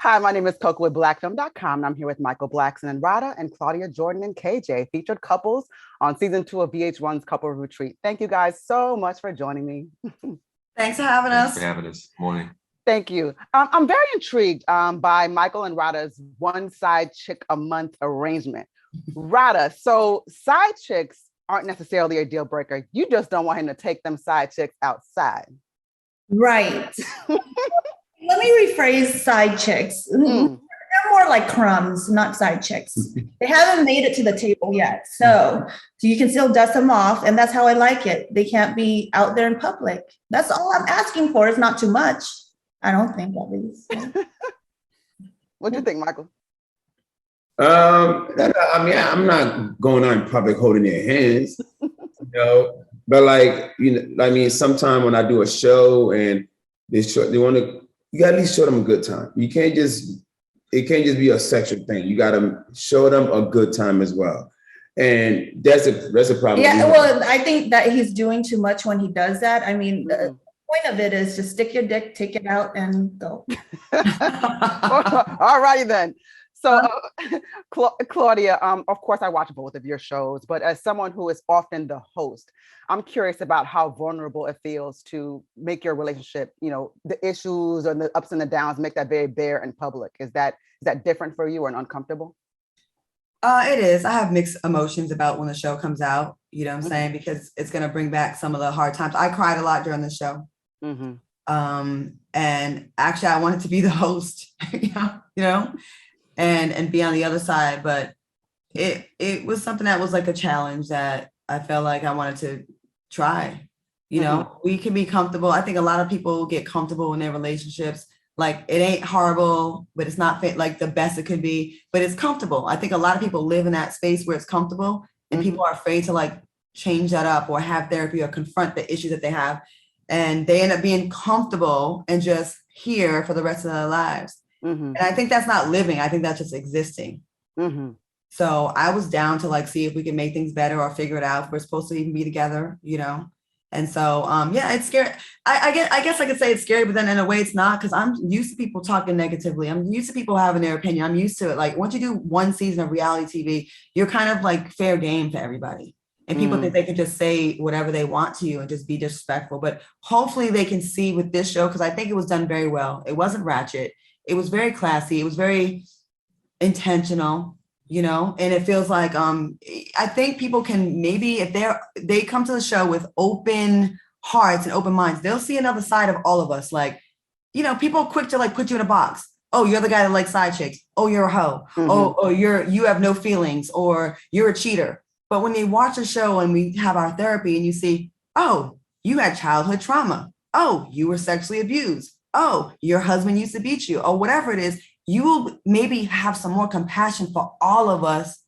Hi, my name is Koku with blackfilm.com, and I'm here with Michael Blackson Rada and Claudia Jordan KJ, featured couples on season 2 of VH1's Couple Retreat. Thank you guys so much for joining me. Thanks for having us. Thanks for having us. Morning. Thank you. I'm very intrigued by Michael and Rada's one side chick a month arrangement. Rada, so side chicks aren't necessarily a deal breaker. You just don't want him to take them side chicks outside. Right. Let me rephrase side chicks. They're more like crumbs, not side chicks. They haven't made it to the table yet. So you can still dust them off. And that's how I like it. They can't be out there in public. That's all I'm asking for. It's not too much. I don't think, at least. What do you think, Michael? I mean, I'm not going out in public holding their hands, but I mean, sometimes when I do a show and they want to, you got to at least show them a good time. It can't just be a sexual thing. You got to show them a good time as well. And that's a problem. Yeah, well, I think that he's doing too much when he does that. I mean, the point of it is just stick your dick, take it out, and go. All righty then. So, Claudia, of course, I watch both of your shows, but as someone who is often the host, I'm curious about how vulnerable it feels to make your relationship, the issues and the ups and the downs, make that very bare in public. Is that different for you or uncomfortable? It is. I have mixed emotions about when the show comes out, you know what I'm saying? Because it's going to bring back some of the hard times. I cried a lot during the show. And actually, I wanted to be the host, and be on the other side. But it was something that was like a challenge that I felt like I wanted to try. We can be comfortable. I think a lot of people get comfortable in their relationships. Like, it ain't horrible, but it's not like the best it could be, but it's comfortable. I think a lot of people live in that space where it's comfortable, and people are afraid to like change that up or have therapy or confront the issues that they have. And they end up being comfortable and just here for the rest of their lives. And I think that's not living. I think that's just existing. So I was down to like see if we can make things better or figure it out if we're supposed to even be together, And so, it's scary. I guess I could say it's scary, but then in a way it's not, because I'm used to people talking negatively. I'm used to people having their opinion. I'm used to it. Like, once you do one season of reality TV, you're kind of like fair game for everybody. And people think they can just say whatever they want to you and just be disrespectful. But hopefully they can see with this show, because I think it was done very well. It wasn't ratchet. It was very classy. It was very intentional. And it feels like, I think people can maybe, if they come to the show with open hearts and open minds, they'll see another side of all of us. Like, people are quick to like put you in a box. Oh, you're the guy that likes side chicks. Oh, you're a hoe. Oh, you have no feelings, or you're a cheater. But when they watch a show and we have our therapy and you see, oh, you had childhood trauma. Oh, you were sexually abused. Oh, your husband used to beat you, or whatever it is. You will maybe have some more compassion for all of us,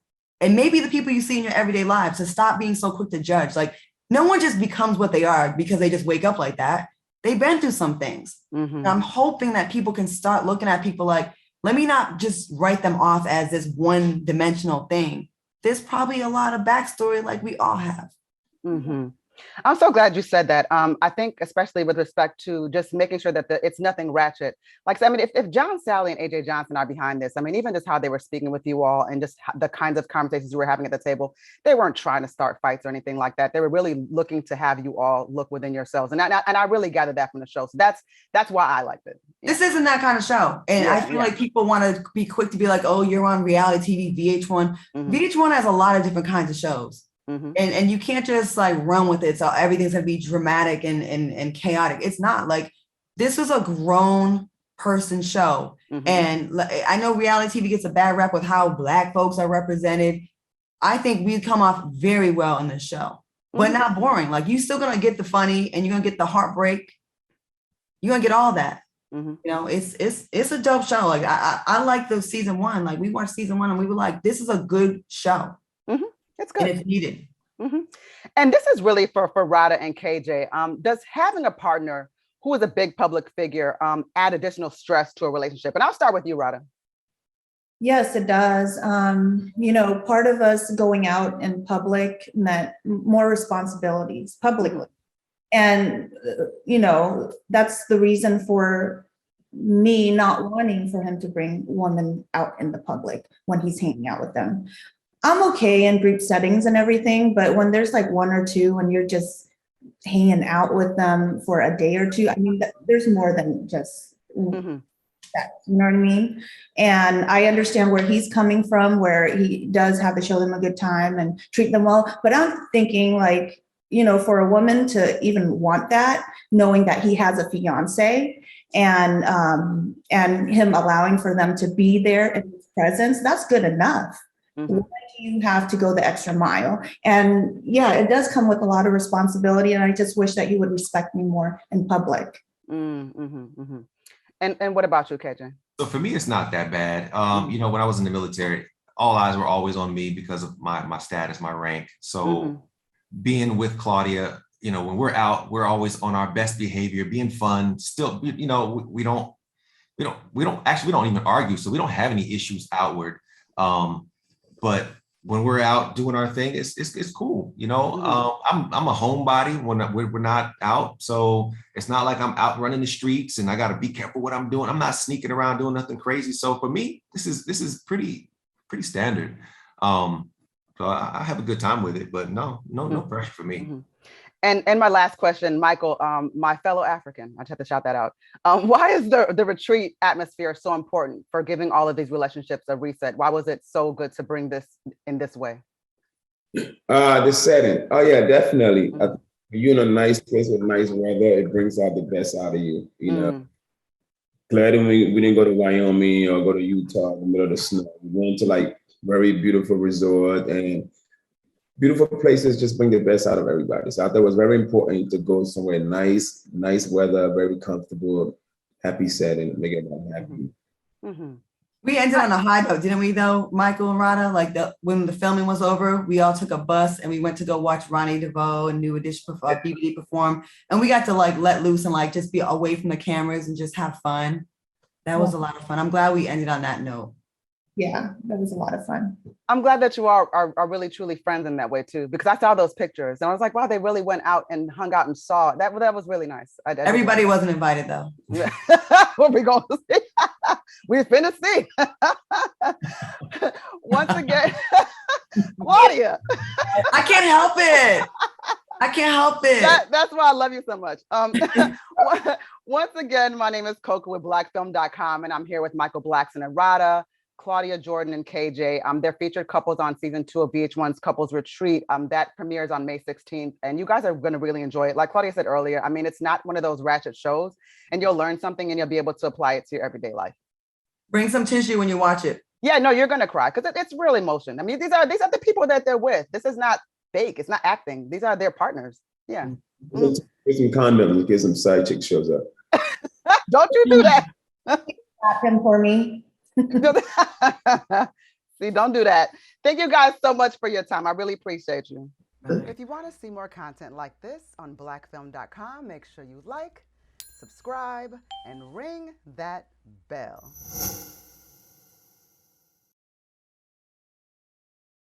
and maybe the people you see in your everyday lives, to stop being so quick to judge. Like, no one just becomes what they are because they just wake up like that. They've been through some things. And I'm hoping that people can start looking at people like, let me not just write them off as this one-dimensional thing. There's probably a lot of backstory like we all have. I'm so glad you said that. I think especially with respect to just making sure that it's nothing ratchet. Like, I mean, if John Sally and AJ Johnson are behind this, I mean, even just how they were speaking with you all and just the kinds of conversations you were having at the table, they weren't trying to start fights or anything like that. They were really looking to have you all look within yourselves. And I really gathered that from the show. So that's why I liked it. This isn't that kind of show. And I feel like people want to be quick to be like, oh, you're on reality TV, VH1. VH1 has a lot of different kinds of shows. And you can't just like run with it. So everything's going to be dramatic and chaotic. It's not. Like, this was a grown person show. And I know reality TV gets a bad rep with how Black folks are represented. I think we come off very well in this show, but not boring. Like, you're still going to get the funny, and you're going to get the heartbreak. You're going to get all that. It's a dope show. Like, I like the season 1. Like, we watched season 1 and we were like, this is a good show. It's good. And it's needed. And this is really for Rada and KJ. Does having a partner who is a big public figure add additional stress to a relationship? And I'll start with you, Rada. Yes, it does. Part of us going out in public meant more responsibilities publicly. And, that's the reason for me not wanting for him to bring women out in the public when he's hanging out with them. I'm okay in group settings and everything, but when there's like one or two, when you're just hanging out with them for a day or two, I mean, there's more than just that, you know what I mean? And I understand where he's coming from, where he does have to show them a good time and treat them well. But I'm thinking like, you know, for a woman to even want that, knowing that he has a fiance and him allowing for them to be there in his presence, that's good enough. Why do you have to go the extra mile? And yeah, it does come with a lot of responsibility. And I just wish that he would respect me more in public. And what about you, KJ? So for me, it's not that bad. You know, when I was in the military, all eyes were always on me because of my status, my rank. So being with Claudia, you know, when we're out, we're always on our best behavior, being fun. Still, you know, we don't even argue, so we don't have any issues outward. But when we're out doing our thing, it's cool. You know, I'm a homebody when we're not out. So it's not like I'm out running the streets and I got to be careful what I'm doing. I'm not sneaking around doing nothing crazy. So for me, this is pretty standard. So I have a good time with it, but no pressure for me. And my last question, Michael, my fellow African, I just have to shout that out. Why is the retreat atmosphere so important for giving all of these relationships a reset? Why was it so good to bring this in this way? The setting. Oh yeah, definitely. You're in a nice place with nice weather. It brings out the best out of you. You know, glad we didn't go to Wyoming or go to Utah in the middle of the snow. We went to like very beautiful resort, and beautiful places just bring the best out of everybody. So I thought it was very important to go somewhere nice weather, very comfortable, happy setting, make everyone happy. We ended on a high note, didn't we though, Michael and Rada? Like when the filming was over, we all took a bus and we went to go watch Ronnie DeVoe and New Edition BBD perform. And we got to like let loose and like just be away from the cameras and just have fun. That was a lot of fun. I'm glad we ended on that note. Yeah, that was a lot of fun. I'm glad that you are really truly friends in that way too, because I saw those pictures and I was like, wow, they really went out and hung out and saw that. That was really nice. Everybody wasn't invited though. What we going to see? We finna see. Once again, Claudia. I can't help it. I can't help it. That's why I love you so much. Once again, my name is Koku with blackfilm.com, and I'm here with Michael Blackson and Rada, Claudia Jordan KJ. They're featured couples on season 2 of VH1's Couples Retreat. That premieres on May 16th, and you guys are going to really enjoy it. Like Claudia said earlier, I mean, it's not one of those ratchet shows, and you'll learn something and you'll be able to apply it to your everyday life. Bring some tissue when you watch it. Yeah, no, you're going to cry because it's real emotion. I mean, these are the people that they're with. This is not fake. It's not acting. These are their partners. Yeah. Get some condoms in case some side chick shows up. Don't you do that. Stop him for me. See, don't do that. Thank you guys so much for your time. I really appreciate you. If you want to see more content like this on blackfilm.com, make sure you like, subscribe, and ring that bell.